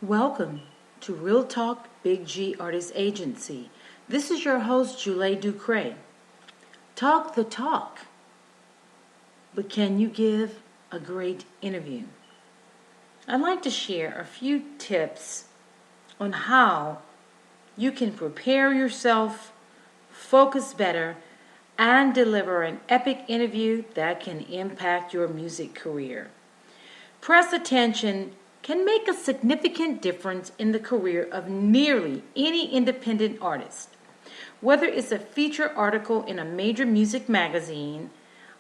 Welcome to Real Talk Big G Artist Agency. This is your host, Julie Ducre. Talk the talk, but can you give a great interview? I'd like to share a few tips on how you can prepare yourself, focus better, and deliver an epic interview that can impact your music career. Press attention can make a significant difference in the career of nearly any independent artist. Whether it's a feature article in a major music magazine,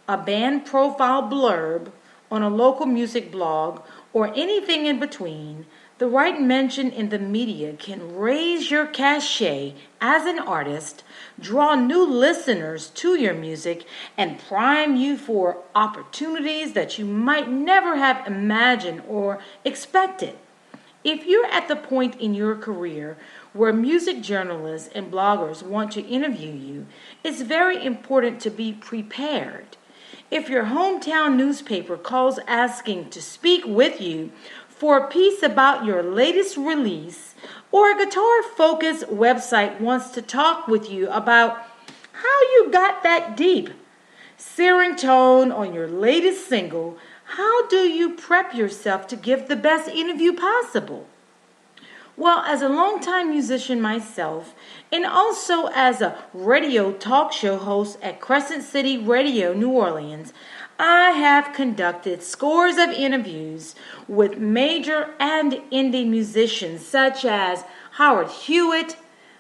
a band profile blurb on a local music blog, or anything in between, the right mention in the media can raise your cachet as an artist, draw new listeners to your music, and prime you for opportunities that you might never have imagined or expected. If you're at the point in your career where music journalists and bloggers want to interview you, it's very important to be prepared. If your hometown newspaper calls asking to speak with you for a piece about your latest release, or a guitar-focused website wants to talk with you about how you got that deep, searing tone on your latest single, how do you prep yourself to give the best interview possible? Well, as a longtime musician myself, and also as a radio talk show host at Crescent City Radio, New Orleans, I have conducted scores of interviews with major and indie musicians such as Howard Hewitt,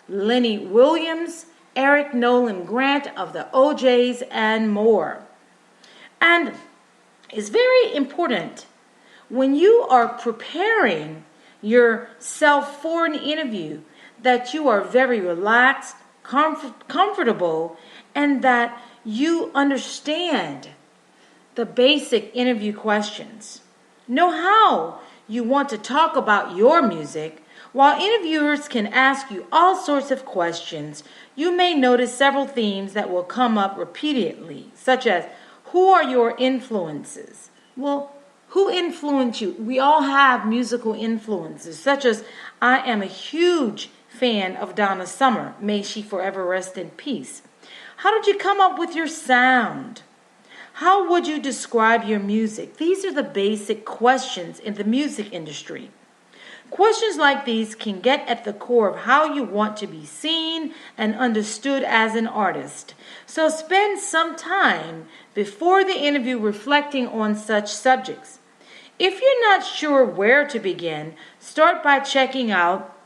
Lenny Williams, Eric Nolan Grant of the OJs, and more. And it's very important when you are preparing yourself for an interview that you are very relaxed, comfortable, and that you understand the basic interview questions. Know how you want to talk about your music. While interviewers can ask you all sorts of questions, you may notice several themes that will come up repeatedly, such as, who are your influences? Well, who influenced you? We all have musical influences, such as I am a huge fan of Donna Summer. May she forever rest in peace. How did you come up with your sound? How would you describe your music? These are the basic questions in the music industry. Questions like these can get at the core of how you want to be seen and understood as an artist. So spend some time before the interview reflecting on such subjects. If you're not sure where to begin, start by checking out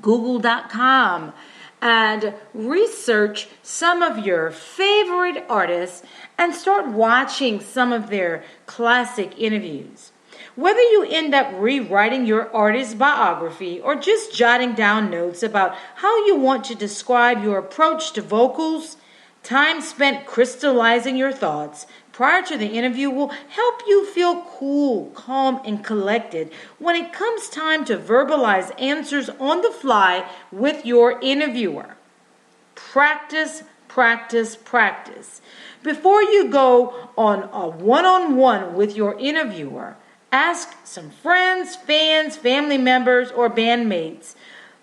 Google.com and research some of your favorite artists and start watching some of their classic interviews. Whether you end up rewriting your artist's biography or just jotting down notes about how you want to describe your approach to vocals, time spent crystallizing your thoughts prior to the interview will help you feel cool, calm, and collected when it comes time to verbalize answers on the fly with your interviewer. Practice, practice, practice. Before you go on a one-on-one with your interviewer, ask some friends, fans, family members, or bandmates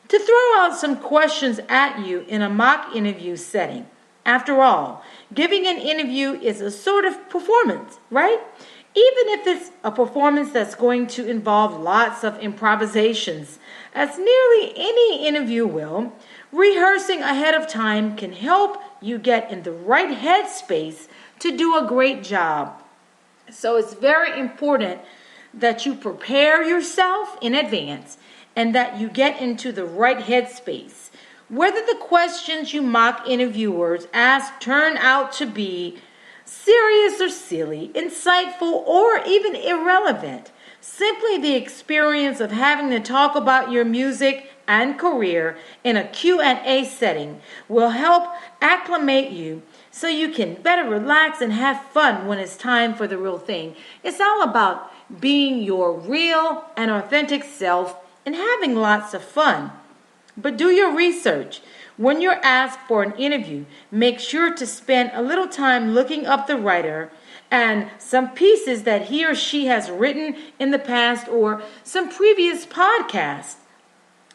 to throw out some questions at you in a mock interview setting. After all, giving an interview is a sort of performance, right? Even if it's a performance that's going to involve lots of improvisations, as nearly any interview will, rehearsing ahead of time can help you get in the right headspace to do a great job. So it's very important that you prepare yourself in advance and that you get into the right headspace. Whether the questions you mock interviewers ask turn out to be serious or silly, insightful or even irrelevant, simply the experience of having to talk about your music and career in a Q&A setting will help acclimate you so you can better relax and have fun when it's time for the real thing. It's all about being your real and authentic self and having lots of fun. But do your research. When you're asked for an interview, make sure to spend a little time looking up the writer and some pieces that he or she has written in the past or some previous podcasts.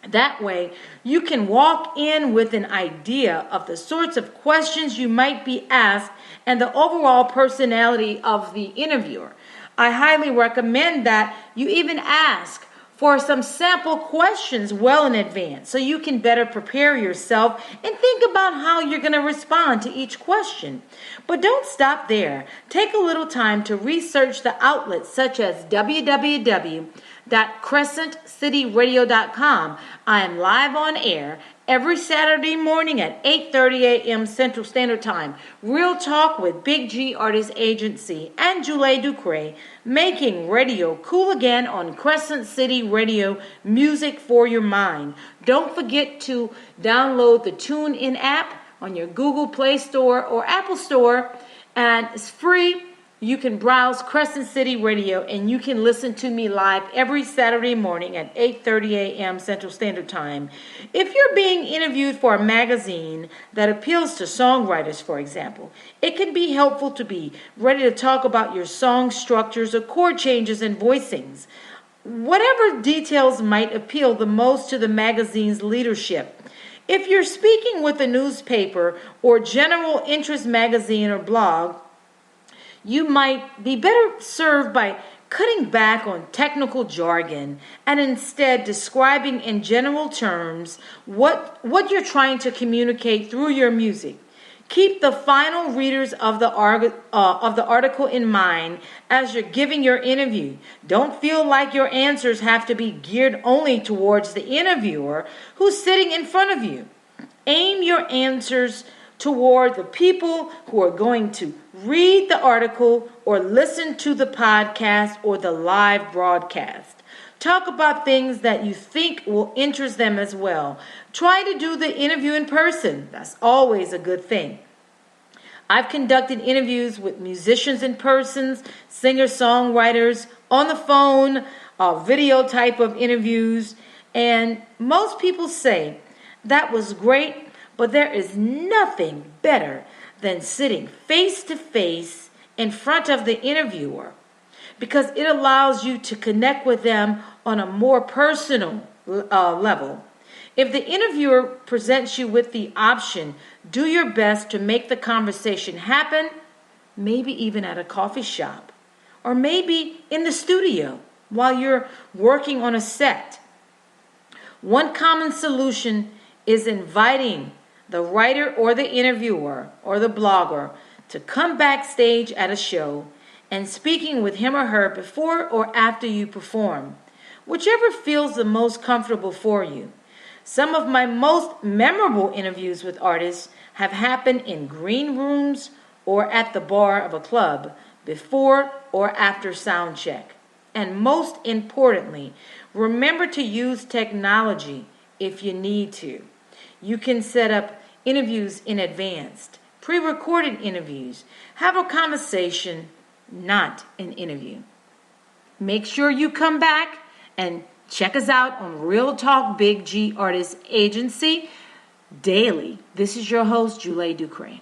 That way, you can walk in with an idea of the sorts of questions you might be asked and the overall personality of the interviewer. I highly recommend that you even ask for some sample questions well in advance so you can better prepare yourself and think about how you're going to respond to each question. But don't stop there. Take a little time to research the outlets such as www.crescentcityradio.com. I am live on air every Saturday morning at 8:30 a.m. Central Standard Time. Real Talk with Big G Artist Agency and Julie Ducre, making radio cool again on Crescent City Radio, music for your mind. Don't forget to download the TuneIn app on your Google Play Store or Apple Store, and it's free. You can browse Crescent City Radio and you can listen to me live every Saturday morning at 8:30 a.m. Central Standard Time. If you're being interviewed for a magazine that appeals to songwriters, for example, it can be helpful to be ready to talk about your song structures or chord changes and voicings. Whatever details might appeal the most to the magazine's leadership. If you're speaking with a newspaper or general interest magazine or blog, you might be better served by cutting back on technical jargon and instead describing in general terms what you're trying to communicate through your music. Keep the final readers of the article in mind as you're giving your interview. Don't feel like your answers have to be geared only towards the interviewer who's sitting in front of you. Aim your answers toward the people who are going to read the article or listen to the podcast or the live broadcast. Talk about things that you think will interest them as well. Try to do the interview in person. That's always a good thing. I've conducted interviews with musicians in person, singer-songwriters, on the phone, video type of interviews, and most people say that was great, but there is nothing better than sitting face to face in front of the interviewer because it allows you to connect with them on a more personal level. If the interviewer presents you with the option, do your best to make the conversation happen, maybe even at a coffee shop, or maybe in the studio while you're working on a set. One common solution is inviting the writer or the interviewer or the blogger to come backstage at a show and speaking with him or her before or after you perform, whichever feels the most comfortable for you. Some of my most memorable interviews with artists have happened in green rooms or at the bar of a club before or after sound check. And most importantly, remember to use technology if you need to. You can set up interviews in advance, pre-recorded interviews. Have a conversation, not an interview. Make sure you come back and check us out on Real Talk Big G Artist Agency daily. This is your host, Julie Ducre.